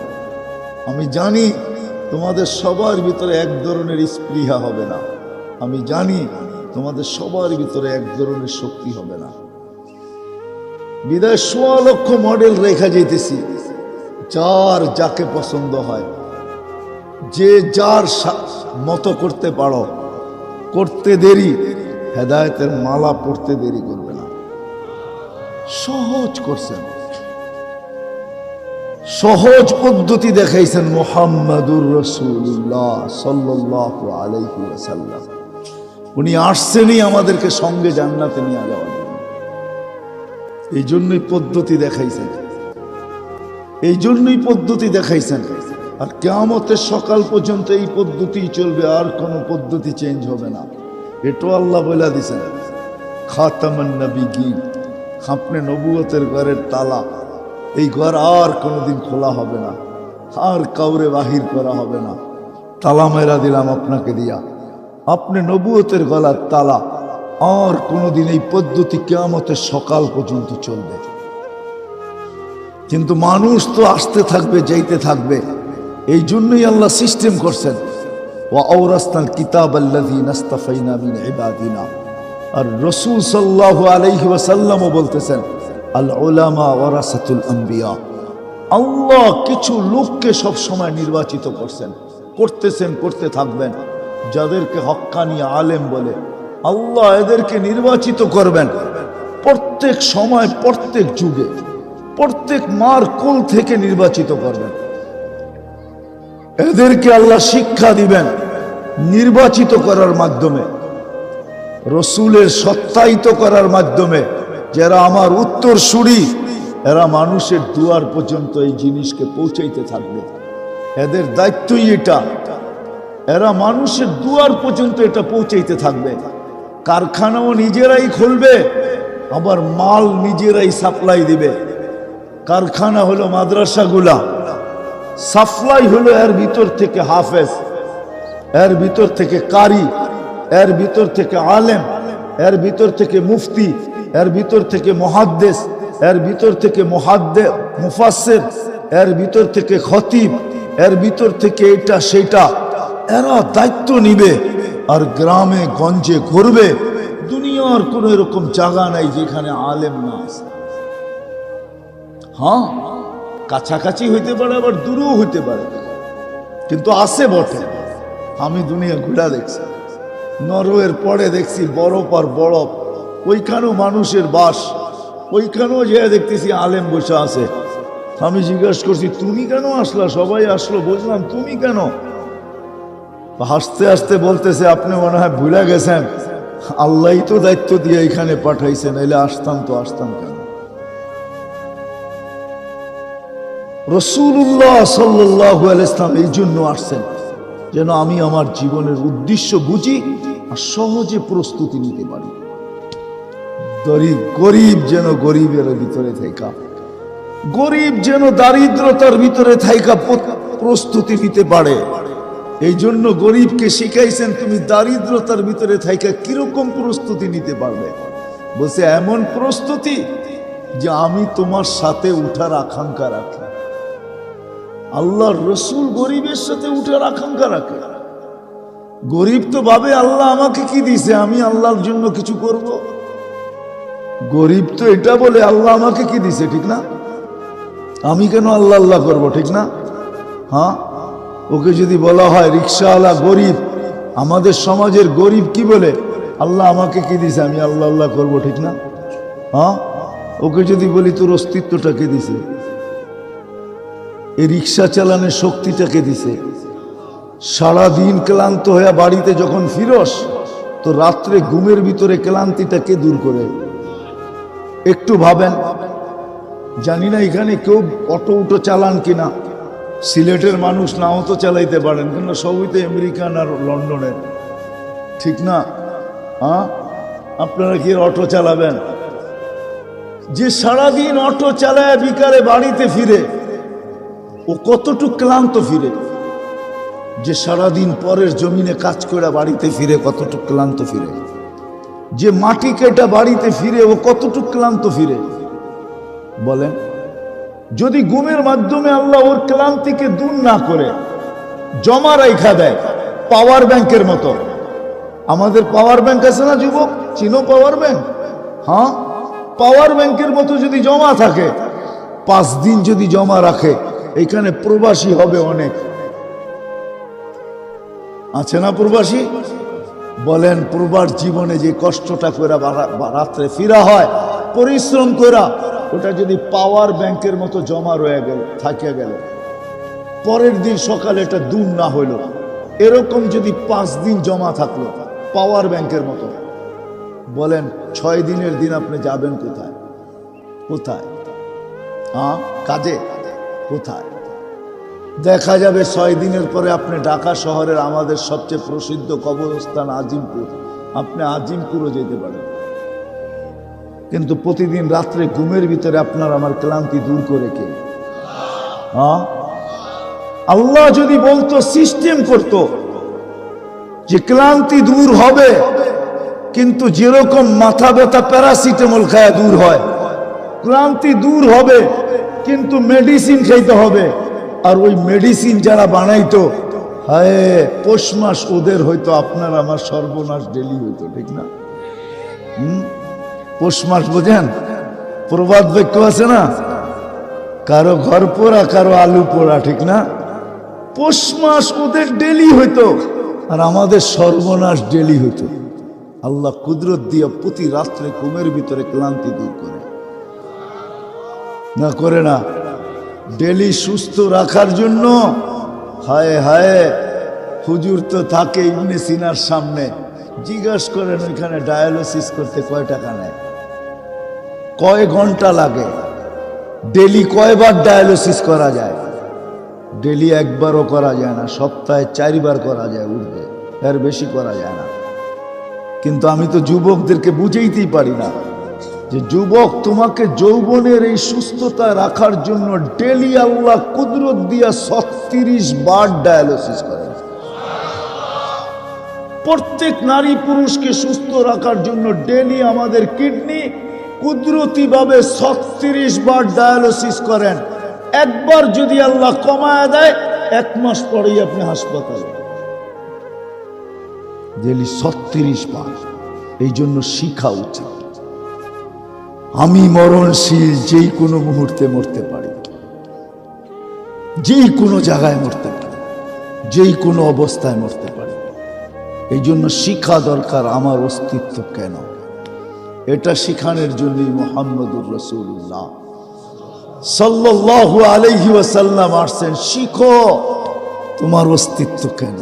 আমি জানি তোমাদের সবার ভিতরে এক ধরনের স্পৃহা হবে না, আমি জানি তোমাদের সবার ভিতরে এক ধরনের শক্তি হবে না, বিদায় 1.5 লক্ষ মডেল রেখা যেতেছি, যার যাকে পছন্দ হয়, যে যার মতো করতে পারো, করতে দেরি, হেদায়েতের মালা পড়তে দেরি করবে না। সহজ করছেন, সহজ পদ্ধতি দেখাইছেন মুহাম্মাদুর রাসূলুল্লাহ সাল্লাল্লাহু আলাইহি ওয়াসাল্লাম। উনি আসছেনই আমাদেরকে সঙ্গে জান্নাতে নিয়ে যাওয়ার জন্য। এই জন্যই পদ্ধতি দেখাইছেন, এই জন্যই পদ্ধতি দেখাইছেন। আর কিয়ামতের সকাল পর্যন্ত এই পদ্ধতি চলবে, আর কোনো পদ্ধতি চেঞ্জ হবে না। এটাও আল্লাহ বলে দিছেন, খাতামান নবিয়্যিন, আপনি নবুয়তের ঘরের তালা, এই ঘর আর কোনোদিন খোলা হবে না, আর কাউরে বাহির করা হবে না। তালা মেরা দিলাম আপনাকে দিয়া, আপনি নবুয়তের গলার তালা, আর কোনোদিন এই পদ্ধতি কিয়ামতের সকাল পর্যন্ত চলবে। কিন্তু মানুষ তো আসতে থাকবে, যাইতে থাকবে। এই জন্যই আল্লাহ সিস্টেম করছেন, ওয়া আওরাসনাল কিতাবাল্লাযী নাস্তাফাইনা মিন ইবাদিনা। আর রাসূল সাল্লাল্লাহু আলাইহি ওয়াসাল্লামও বলতেছেন, আল উলামা ওয়ারাসাতুল আম্বিয়া। আল্লাহ কিছু লোককে সব সময় নির্বাচিত করছেন, করতেছেন, করতে থাকবেন। যাদেরকে হক্কানি আলেম বলে, আল্লাহ এদেরকে নির্বাচিত করবেন প্রত্যেক সময়, প্রত্যেক যুগে, প্রত্যেক মার কোল থেকে নির্বাচিত করবেন। এদেরকে আল্লাহ শিক্ষা দিবেন নির্বাচিত করার মাধ্যমে, রসুলের সত্যায়িত করার মাধ্যমে। যারা আমার উত্তরসূরি, এরা মানুষের দুয়ার পর্যন্ত এই জিনিসকে পৌঁছাইতে থাকবে। এদের দায়িত্বই এটা, এরা মানুষের দুয়ার পর্যন্ত এটা পৌঁছাইতে থাকবে। কারখানাও নিজেরাই খুলবে, আবার মাল নিজেরাই সাপ্লাই দিবে। কারখানা হলো মাদ্রাসাগুলা, সাপ্লাই হলো এর ভিতর থেকে হাফেজ, এর ভিতর থেকে কারি, এর ভিতর থেকে আলেম, এর ভিতর থেকে মুফতি, এর ভিতর থেকে মুহাদ্দিস, এর ভিতর থেকে মুফাসসির, এর ভিতর থেকে খতিব, এর ভিতর থেকে এটা সেটা। এরা দায়িত্ব নিবে আর গ্রামে গঞ্জে ঘুরবে। দুনিয়ার কোন এরকম জায়গা নাই যেখানে আলেম না আছে। হ্যাঁ, কাছাকাছি হইতে পারে, আবার দূরেও হইতে পারে, কিন্তু আছে বটে। আমি দুনিয়া ঘুরা দেখছি, নরওয়ের পরে দেখছি বরফ আর বরফ, ওইখানেও মানুষের বাস, ওইখানেও যে দেখতেছি আলেম বসে আছে। আমি জিজ্ঞাসা করছি, তুমি কেন আসলা? সবাই আসলো, বুঝলাম, তুমি কেন? হাসতে হাসতে বলতেছে, আপনি মনে হয় ভুলে গেছেন, আল্লাহই তো দায়িত্ব দিয়ে এখানে পাঠাইছেন, এলে আসতাম তো আসতাম কেন? রাসূলুল্লাহ সাল্লাল্লাহু আলাইহি ওয়াসাল্লাম এই জন্য আসছেন, যেন আমি আমার জীবনের উদ্দেশ্য বুঝি আর সহজে প্রস্তুতি নিতে পারি। গরিব যেন গরিবের ভিতরে থাকা, গরিব যেন দারিদ্রতার ভিতরে থাকা প্রস্তুতি নিতে পারে। এই জন্য গরিবকে শিখাইছেন, তুমি দারিদ্রতার ভিতরে থাকা কিরকম প্রস্তুতি নিতে পারবে। বলছে, এমন প্রস্তুতি যে আমি তোমার সাথে উঠার আকাঙ্ক্ষা রাখি। আল্লাহর রসুল গরিবের সাথে উঠার আকাঙ্ক্ষা রাখে। গরিব তো ভাবে, আল্লাহ আমাকে কি দিছে, আমি আল্লাহর জন্য কিছু করব। গরিব তো এটা বলে, আল্লাহ আমাকে কি দিছে, ঠিক না? আমি কেন আল্লাহ আল্লাহ করবো, ঠিক না? হ্যাঁ, ওকে যদি বলা হয় রিক্সাওয়ালা গরিব, আমাদের সমাজের গরিব কি বলে, আল্লাহ আমাকে কি দিছে, আমি আল্লাহ আল্লাহ করবো, ঠিক না? হ্যাঁ, ওকে যদি বলি তোর অস্তিত্বটা কে দিছে, এই রিক্সা চালানোর শক্তিটাকে দিছে, সারাদিন ক্লান্ত হয়ে বাড়িতে যখন ফিরস, তো রাত্রে ঘুমের ভিতরে ক্লান্তিটা কে দূর করে? একটু ভাবেন। জানি না এখানে কেউ অটো উটো চালান কিনা, সিলেটের মানুষ নাও তো চালাইতে পারেন, কিন্তু সবই তো আমেরিকান আর লন্ডনের, ঠিক না? হ্যাঁ, আপনারা কি অটো চালাবেন? যে সারাদিন অটো চালায় বিকালে বাড়িতে ফিরে, ও কতটুক ক্লান্ত ফিরে? যে সারাদিন পরের জমিনে কাজ করে বাড়িতে ফিরে, কতটুক ক্লান্ত ফিরে? যে মাটি কেটা বাড়িতে ফিরে, ও কতটুক ক্লান্ত ফিরে? বলেন। যদি ঘুমের মাধ্যমে আল্লাহ ওর ক্লান্তিকে দূর না করে জমা রাখা দেয়, পাওয়ার ব্যাংকের মতো। আমাদের পাওয়ার ব্যাংক আছে না যুবক, চিনো পাওয়ার ব্যাংক? হ্যাঁ, পাওয়ার ব্যাংকের মতো যদি জমা থাকে, 5 দিন যদি জমা রাখে, এখানে প্রবাসী হবে অনেক। আছে না প্রবাসী? বলেন প্রবাস জীবনে যে কষ্টটা করে রাত্রে ফিরা হয় পরিশ্রম করা, ওটা যদি পাওয়ার ব্যাংকের মতো জমা রয়ে গেল, থাকিয়া গেল, পরের দিন সকালে এটা দূর না হইল, এরকম যদি 5 দিন জমা থাকলো পাওয়ার ব্যাংকের মতো, বলেন 6 দিনের দিন আপনি যাবেন কোথায়? কোথায়? কাজে? কোথায়? দেখা যাবে 6 দিনের পরে আপনি ঢাকা শহরের আমাদের সবচেয়ে প্রসিদ্ধ কবরস্থান আজিমপুর, আপনি আজিমপুরও যেতে পারেন, কিন্তু প্রতিদিন রাত্রে ঘুমের ভিতরে আপনার আমার ক্লান্তি দূর করে কে? আল্লাহ যদি বলতো, সিস্টেম করত যে ক্লান্তি দূর হবে, কিন্তু যেরকম মাথা ব্যথা প্যারাসিটামল খায় দূর হয়, ক্লান্তি দূর হবে কিন্তু মেডিসিন খাইতে হবে। আর ওই মেডিসিন যারা বানাইতো, হায় পৌষ মাস ওদের হয়তো আপনার আমার সর্বনাশ ডেলি হইতো, ঠিক না? পৌষ মাস বোঝেন? প্রবাদ বাক্য আছে না, কারো ঘর পোড়া কারো আলু পোড়া, ঠিক না? পৌষ মাস ওদের ডেলি হইতো আর আমাদের সর্বনাশ ডেলি হইতো। আল্লাহ কুদরত দিয়ে প্রতি রাত্রে ঘুমের ভিতরে ক্লান্তি দূর করে না? করে না? ডেলি সুস্থ রাখার জন্য হায় হায় হুজুর তো থাকে ইবনে সিনার সামনে, জিজ্ঞাসা করেন ওইখানে ডায়ালিসিস করতে কয় টাকা নেয়, কয় ঘন্টা লাগে, ডেলি কয়বার ডায়ালিসিস করা যায়? ডেলি একবারও করা যায় না, সপ্তাহে 4 বার করা যায়, উঠবে এর বেশি করা যায় না। কিন্তু আমি তো যুবকদেরকে বুঝাইতেই পারি না যে যুবক, তোমাকে যৌবনের এই সুস্থতা রাখার জন্য ডেলি আল্লাহ কুদরত দিয়া 36 বার ডায়ালিসিস করে। প্রত্যেক নারী পুরুষকে সুস্থ রাখার জন্য ডেলি আমাদের কিডনি কুদরতি ভাবে 36 বার ডায়ালিসিস করেন। একবার যদি আল্লাহ কমায় দেয়, 1 মাস পরেই আপনি হাসপাতালে। ডেলি 36 বার। এই জন্য শিখা উচিত, আমি মরণশীল, যেই কোনো মুহূর্তে মরতে পারি, যেই কোনো জায়গায় মরতে পারি, যেই কোনো অবস্থায় মরতে পারি। এই জন্য শিখা দরকার আমার অস্তিত্ব কেন। এটা শিখানোর জন্যই মুহাম্মদুর রাসূলুল্লাহ সাল্লাল্লাহু আলাইহি ওয়াসাল্লাম আসছেন, শিখো তোমার অস্তিত্ব কেন।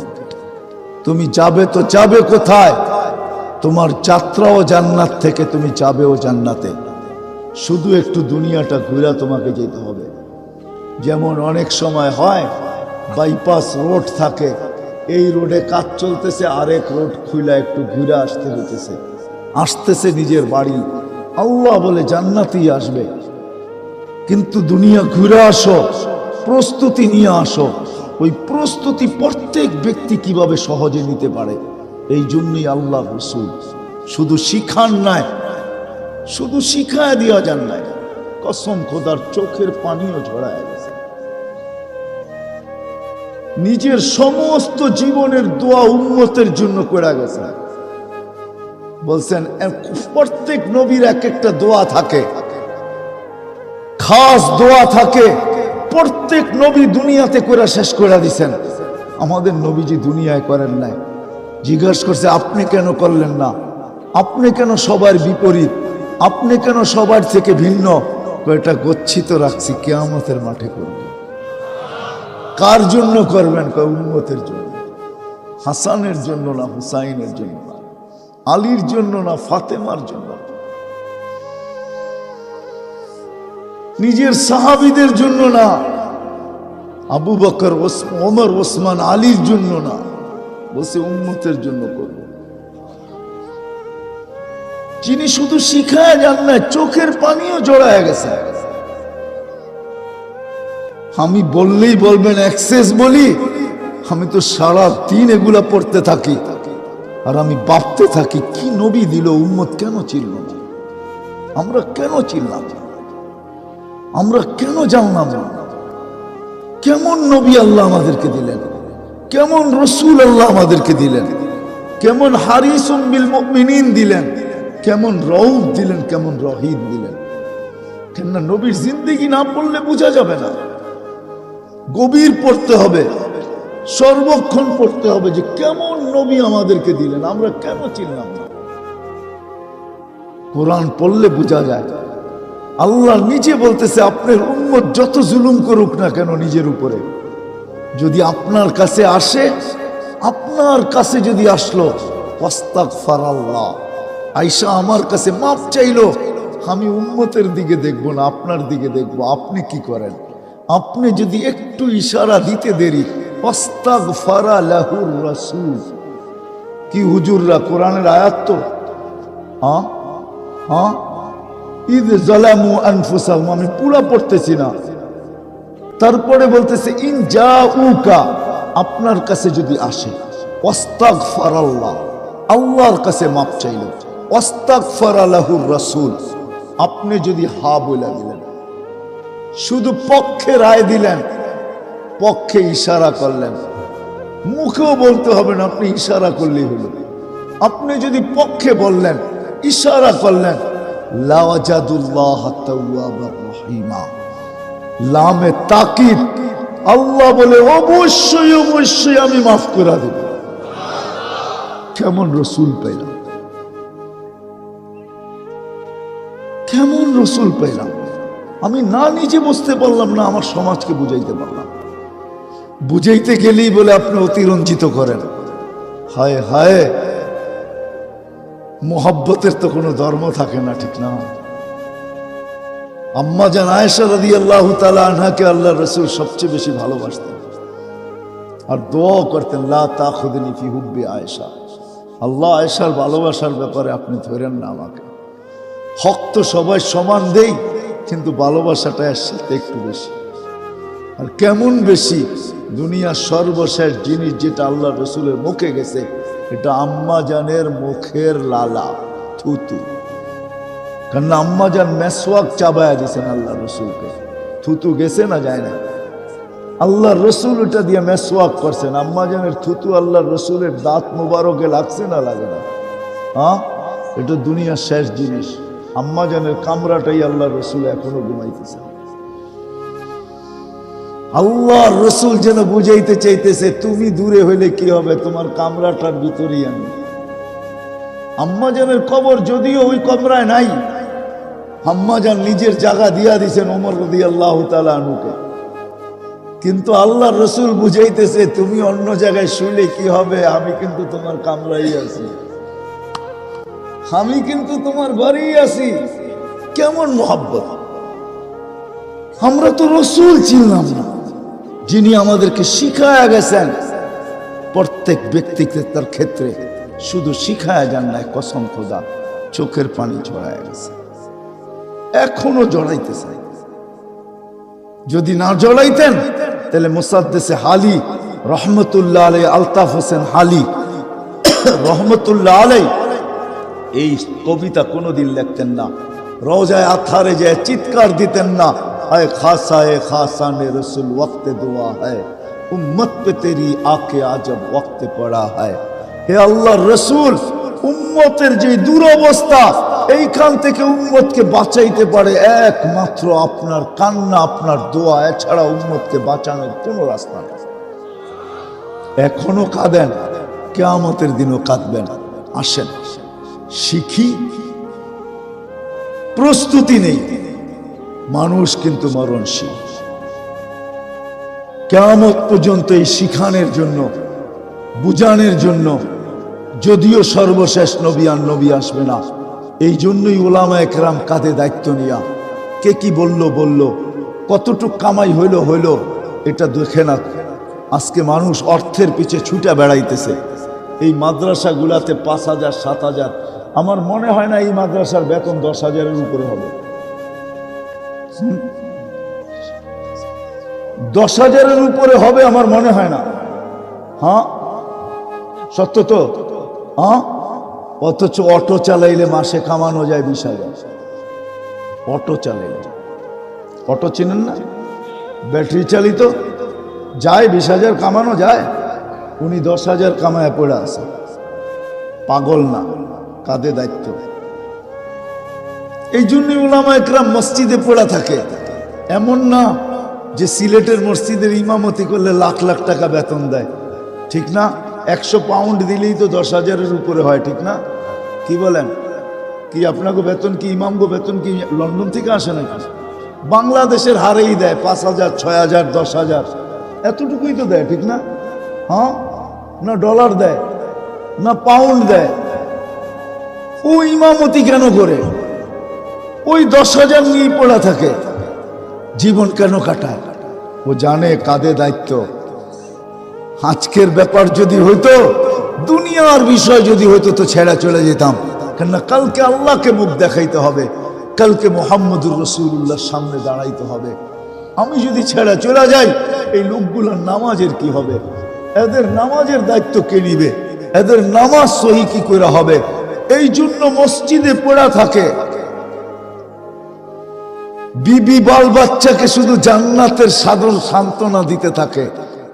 তুমি যাবে তো যাবে কোথায়? তোমার যাত্রাও জান্নাত থেকে, তুমি যাবেও জান্নাতে। শুধু একটু দুনিয়াটা ঘুরে তোমাকে যেতে হবে। যেমন অনেক সময় হয় বাইপাস রোড থাকে, এই রোডে কাজ চলতেছে, আরেক রোড খুইলা একটু ঘুরে আসতে হইতেছে, আসতেছে নিজের বাড়ি। আল্লাহ বলে জান্নাতেই আসবে, কিন্তু দুনিয়া ঘুরে আসো, প্রস্তুতি নিয়ে আসো। ওই প্রস্তুতি প্রত্যেক ব্যক্তি কিভাবে সহজে নিতে পারে, এই জন্যই আল্লাহ রাসূল শুধু শিখান নাই, শুধু শিখায় দিয়া যান নাই, কসম খোদার চোখের পানিও ঝরায় গেছে। নিজের সমস্ত জীবনের দোয়া উম্মতের জন্য করে গেছে। বলছেন প্রত্যেক নবীর এক একটা দোয়া থাকে, খাস দোয়া থাকে, প্রত্যেক নবী দুনিয়াতে করে শেষ করে দিছেন। আমাদের নবীজি দুনিয়ায় করেন নাই। জিজ্ঞাসা করছে আপনি কেন করলেন না, আপনি কেন সবার বিপরীত, আপনি কেন সবার থেকে ভিন্ন? এটা গচ্ছিত রাখছি, কিয়ামতের মাঠে করব। কার জন্য করবেন? উম্মতের জন্য, হাসানের জন্য না, হুসাইনের জন্য না, আলীর জন্য না, ফাতেমার জন্য, নিজের সাহাবীদের জন্য না, আবু বকর, ওমর, ওসমান, আলীর জন্য না, বসে উম্মতের জন্য করব। যিনি শুধু শিখায় যান না, চোখের পানিও জড়ায় গেছে। আমি বললেই বলবেন এক্সেস বলি, আমি তো সারা দিন এগুলা পড়তে থাকি, আর আমি ভাবতে থাকি কি নবী দিল, উম্মত কেন চিনল না, আমরা কেন চিনলাম, আমরা কেন জানলাম না, কেমন নবী আল্লাহ আমাদেরকে দিলেন, কেমন রসুল আল্লাহ আমাদেরকে দিলেন, কেমন হারিসুম বিল মুমিনিন দিলেন, কেমন রউফ দিলেন, কেমন রহিম দিলেন। কেন নবীর জিন্দেগি না পড়লে বোঝা যাবে না, গভীর পড়তে হবে। সর্বক্ষণ পড়তে হবে যে কেমন নবী আমাদেরকে দিলেন, আমরা কেন চিনলাম না। কোরআন পড়লে বোঝা যায়। আল্লাহ নিজে বলতেছে আপনার উম্মত যত জুলুম করুক না কেন নিজের উপরে, যদি আপনার কাছে আসে, আপনার কাছে যদি আসলো, আস্তাগফিরুল্লাহ, আয়েশা আমার কাছে মাপ চাইলো, আমি উম্মতের দিকে দেখবো না, আপনার দিকে দেখবো, আপনি কি করেন। আপনি যদি একটু ইশারা দিতে দেরি, আস্তাগফারা লাহুর রাসূল। কি হুজুররা, কোরআনের আয়াত তো, ইদ জালামু আনফুসাহুম, আমি পুরা পড়তেছি না। তারপরে বলতেছে ইন জাউকা, আপনার কাছে যদি আসে, আস্তাগফিরুল্লাহ, আল্লাহর কাছে মাপ চাইল, আস্তাগফারা লাহুর রাসূল, আপনি যদি হা বলে দিলেন, শুধু পক্ষে রায় দিলেন, পক্ষে ইশারা করলেন, মুখেও বলতে হবে না, আপনি ইশারা করলেই হলো। আপনি যদি পক্ষে বললেন, ইশারা করলেন, লাওয়াজাদুল্লাহ তাওয়াবার রহিমা, লামে তাকিদ, আল্লাহ বলে অবশ্যই অবশ্যই আমি মাফ করে দেব। কেমন রসুল পেলাম, কেমন রসুল পেলাম। আমি না নিজে বুঝতে পারলাম না, আমার সমাজকে বুঝাইতে পারলাম। বুঝাইতে গেলেই বলে আপনি অতিরঞ্জিত করেন। হায় হায়, মোহাব্বতের তো কোনো ধর্ম থাকে না, ঠিক না? আম্মা জান আয়েশা রাদিয়াল্লাহু তাআলা আনহাকে আল্লাহর রাসূল সবচেয়ে বেশি ভালোবাসতেন আর দোয়া করতেন, লা তাখুযনি ফি হুব্বি আয়েশা, আল্লাহ আয়েশার ভালোবাসার ব্যাপারে আপনি ধরেন না আমাকে। হক তো সবাই সমান দেই, কিন্তু ভালোবাসাটা এর সাথে একটু বেশি। আর কেমন বেশি, দুনিয়ার সর্বশেষ জিনিস যেটা আল্লাহ রসুলের মুখে গেছে, এটা আম্মা জানের মুখের লালা, থুতু। কারণ আম্মা জান মেসওয়াক চাবায়া দিয়েছেন আল্লাহ রসুলকে, থুতু গেছে না যায় না, আল্লাহ রসুল ওটা দিয়ে মেসওয়াক করছেন। আম্মা জানের থুতু আল্লাহ রসুলের দাঁত মুবারকে লাগছে না লাগে না? এটা দুনিয়ার শেষ জিনিস। আম্মা জানের কামরাটাই আল্লাহ রসুল এখনো ঘুমাইতেছে। আল্লাহ রসুল যেন বুঝাইতে চাইতেছে, তুমি দূরে হইলে কি হবে, তোমার কামরাটার ভিতরেই আমি। আম্মা জানের কবর যদিও ওই কমরায় নাই, আম্মা জান নিজের জায়গা দিয়া দিছেন ওমর রাদিয়াল্লাহু তাআলা আনহুকে, কিন্তু আল্লাহ রসুল বুঝাইতেছে, তুমি অন্য জায়গায় শুইলে কি হবে, আমি কিন্তু তোমার কামরাই আছি, আমি কিন্তু তোমার ঘরেই আছি। কেমন মোহাব্বত! আমরা তো রসুল চিনলাম না, যিনি আমাদেরকে শিখায়া গেছেন। প্রত্যেক ব্যক্তিত্বের ক্ষেত্রে শুধু শিখায়া যান নাই, কসম খোদা চোখের পানি ঝরায় গেছে, এখনো জড়াইতেছে। যদি না জড়াইতেন তাহলে মুসাদ্দেসে হালি রহমতুল্লাহ আলাই, আলতাফ হোসেন হালি রহমতুল্লাহ আলাই এই কবিতা কোনোদিন লিখতেন না, রওজায়ে আতহারে যায় চিৎকার দিতেন না, हाय खासा ने रसूल वक्त दुआ है, उम्मत पे तेरी आके आजब वक्त पड़ा है। হে আল্লাহ রসুল, উম্মতের যে দুরবস্থা, এইখান থেকে উম্মতকে বাঁচাইতে পারে একমাত্র আপনার কান্না, আপনার দোয়া, এছাড়া উম্মতকে বাঁচানোর কোনো রাস্তা নেই। এখনো কাঁদেন, কিয়ামতের দিনও কাঁদবেন। আসেন শিখি, প্রস্তুতি নেই, মানুষ কিন্তু মরণশীল। কিয়ামত পর্যন্ত এই শিখানের জন্য, বুঝানোর জন্য, যদিও সর্বশেষ নবী আর নবী আসবে না, এই জন্যই উলামা একরাম কাঁধে দায়িত্ব নিয়া, কে কি বলল, কতটুক কামাই হইল, এটা দেখে না। আজকে মানুষ অর্থের পিছে ছুটে বেড়াইতেছে। এই মাদ্রাসাগুলাতে 5,000 7,000, আমার মনে হয় না এই মাদ্রাসার বেতন 10,000-এর উপরে হবে। 10,000-এর উপরে হবে আমার মনে হয় না। হ্যাঁ সত্য তো? অথচ অটো চালাইলে মাসে কামানো যায় 20,000। অটো চালাইলে, অটো চিনেন না, ব্যাটারি চালিত, যায় 20,000 কামানো যায়। উনি 10,000 কামায় পড়ে আছে, পাগল না, কাঁধে দায়িত্ব। এই জন্যই উলামা একরাম মসজিদে পড়া থাকে। এমন না যে সিলেটের মসজিদের ইমামতি করলে লাখ লাখ টাকা বেতন দেয়, ঠিক না? 100 পাউন্ড দিলেই তো 10,000-এর উপরে হয়, ঠিক না? কি বলেন? কি আপনাকে বেতন কি, ইমামগো বেতন কি লন্ডন থেকে আসে নাকি? বাংলাদেশের হারেই দেয় 5,000, 6,000, 10,000, এতটুকুই তো দেয়, ঠিক না? হ্যাঁ, না ডলার দেয় না পাউন্ড দেয়। ও ইমামতি কেন করে? ওই 10,000 নিয়েই পড়া থাকে, জীবন কেন কাটায়? ও জানে কাঁধে দায়িত্ব। আজকের ব্যাপার যদি হইতো, দুনিয়ার বিষয় যদি হইতো তো ছেড়া চলে যেতাম, কেননা কালকে আল্লাহকে মুখ দেখাইতে হবে, কালকে মুহাম্মদুর রাসূলুল্লাহর সামনে দাঁড়াইতে হবে। আমি যদি ছেড়া চলে যাই, এই লোকগুলোর নামাজের কি হবে? এদের নামাজের দায়িত্ব কে নিবে? এদের নামাজ সহি কি করে হবে? এই জন্য মসজিদে পড়া থাকে। বিবি বাল বাচ্চাকে শুধু জান্নাতের সাধন সান্ত্বনা দিতে থাকে,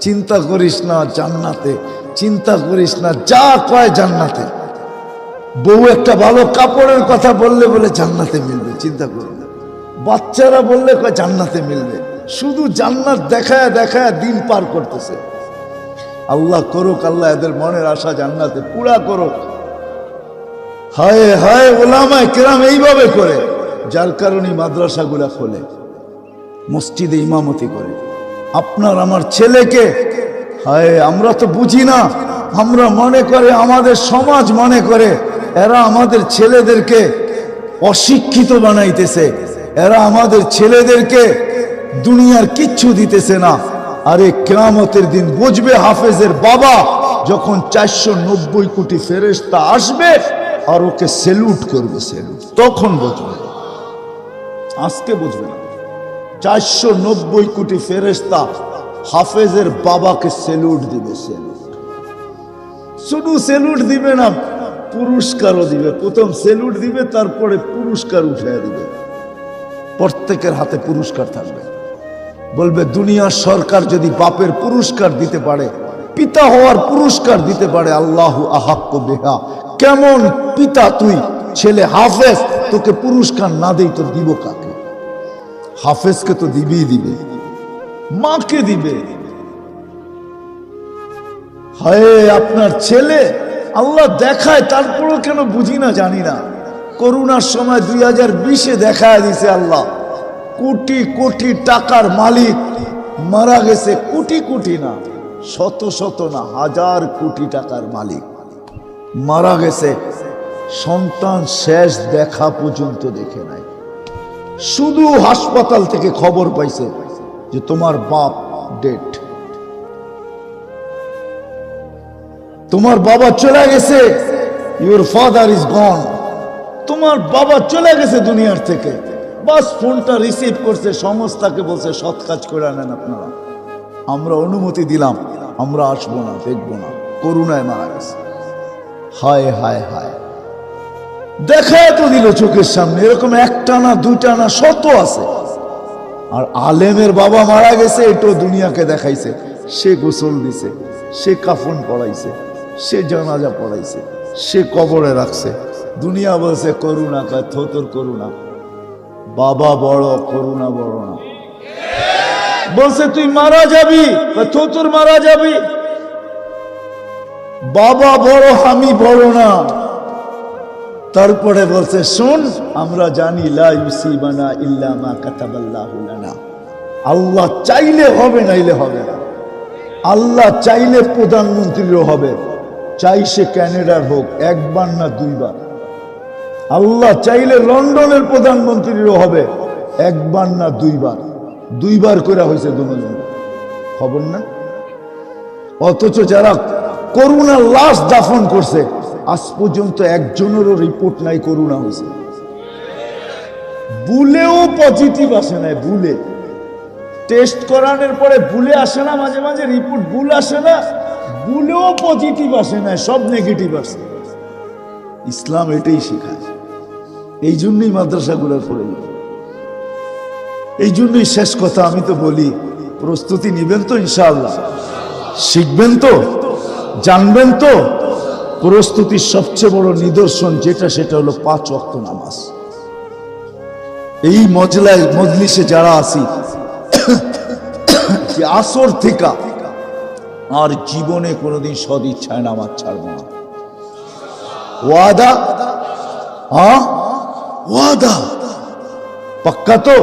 চিন্তা করিস না জান্নাতে, চিন্তা করিস না, যা কয় জান্নাতে। বউ একটা ভালো কাপড়ের কথা বললে বলে জান্নাতে মিলবে, চিন্তা করুন। বাচ্চারা বললে কয় জান্নাতে মিলবে, শুধু জান্নাত দেখায় দেখায় দিন পার করতেছে। আল্লাহ করুক, আল্লাহ এদের মনের আশা জান্নাতে পুরা করুক। হায় হায়, ওলামায়ে কেরাম এইভাবে করে, যার কারণে মাদ্রাসাগুলা খোলে, মসজিদে ইমামতি করে। আপনার আমার ছেলেকে, হায় আমরা তো বুঝি না, আমরা মনে করে, আমাদের সমাজ মনে করে এরা আমাদের ছেলেদেরকে অশিক্ষিত বানাইতেছে, এরা আমাদের ছেলেদেরকে দুনিয়ার কিচ্ছু দিতেছে না। আরে কিয়ামতের দিন বুঝবে হাফেজের বাবা যখন 490 কোটি ফেরেশতা আসবে আর ওকে সেলুট করবে, সেলুট, তখন বুঝবে। আজকে বুঝবে না। 490 কোটি ফেরেশতা হাফেজের বাবাকে সেলুট দিবে, সেলুট। শুধু সেলুট দিবে না, পুরস্কারও দিবে। প্রথম সেলুট দিবে, তারপরে পুরস্কার উঠিয়ে দিবে। প্রত্যেকের হাতে পুরস্কার থাকবে। বলবে দুনিয়ার সরকার যদি বাপের পুরস্কার দিতে পারে, পিতা হওয়ার পুরস্কার দিতে পারে, আল্লাহু আহাক্কু বিহা। কেমন পিতা তুই, ছেলে হাফেজ, তোকে পুরস্কার না দেই তো দিব কাকে? হাফেজকে তো দিবেই দিবে, মাকে দিবে। হায় আপনার ছেলে আল্লাহ দেখায়, তারপরও কেন বুঝি না, জানি না। করোনার সময় 2020-এ দেখায় দিছে আল্লাহ, কোটি কোটি টাকার মালিক মারা গেছে। কোটি কোটি না, শত শত না, হাজার কোটি টাকার মালিক মারা গেছে। সন্তান শেষ দেখা পর্যন্ত দেখে নাই, শুধু হাসপাতাল থেকে খবর পাইছে যে তোমার বাপ ডেড, তোমার বাবা চলে গেছে, ইউর ফাদার ইজ গন, তোমার বাবা চলে গেছে দুনিয়ার থেকে। বাস ফোনটা রিসিভ করছে, সংস্থাকে বলছে সৎ কাজ করে নেন আপনারা, আমরা অনুমতি দিলাম, আমরা আসবো না, দেখবো না, করুণায় মারা গেছে। হায় হায় হায়, দেখায় তো দিল চোখের সামনে। এরকম একটা না, দুইটা না, শত আছে। আর আলেমের বাবা মারা গেছে, এটাও দুনিয়াকে দেখাইছে। সে গোসল দিছে, সে কাফন পড়াইছে, সে জানাজা পড়াইছে, সে কবরে রাখছে। দুনিয়া বলছে করুণা, কয় থোতর করুণা, বাবা বড়, করুণা বড় না। বলছে তুই মারা যাবি, থোতর মারা যাবি, বাবা বড়, আমি বড় না। তারপরে বলছে শোন, আমরা জানি লা ইউসিবানা ইল্লা মা কাতাবাল্লাহু লানা, আল্লাহ চাইলে হবে, নাইলে হবে না। আল্লাহ চাইলে প্রধানমন্ত্রীরও হবে, চাই সে ক্যানাডার হোক, একবার না দুইবার। আল্লাহ চাইলে লন্ডনের প্রধানমন্ত্রীরও হবে, একবার না দুইবার। দুইবার করে হয়েছে দুজন, খবর না? অথচ যারা করুণার লাশ দাফন করছে, আজ পর্যন্ত একজনেরও রিপোর্ট নাই করুণা হয়েছে। বুলেও পজিটিভ আসে না, বুলে টেস্ট করানোর পরে বুলে আসে না, মাঝে মাঝে রিপোর্ট ভুল আসে না, বুলেও পজিটিভ আসে না, সব নেগেটিভ আসে। ইসলাম এটাই শেখায়। এই জন্যই মাদ্রাসাগুলোর প্রয়োজন। এই জন্যই শেষ কথা আমি তো বলি, প্রস্তুতি নিবেন তো ইনশাআল্লাহ, শিখবেন তো, জানবেন তো। প্রস্তুতির সবচেয়ে বড় নিদর্শন যেটা, সেটা হলো 5 ওয়াক্ত নামাজ। এই মজলিসে যারা আছি, দিচ্ছি আসর থেকে আর জীবনে কোনোদিন সদ ইচ্ছায় নামাজ ছাড়বো না। ওয়াদা? হ্যাঁ ওয়াদা, পাক্কা তো?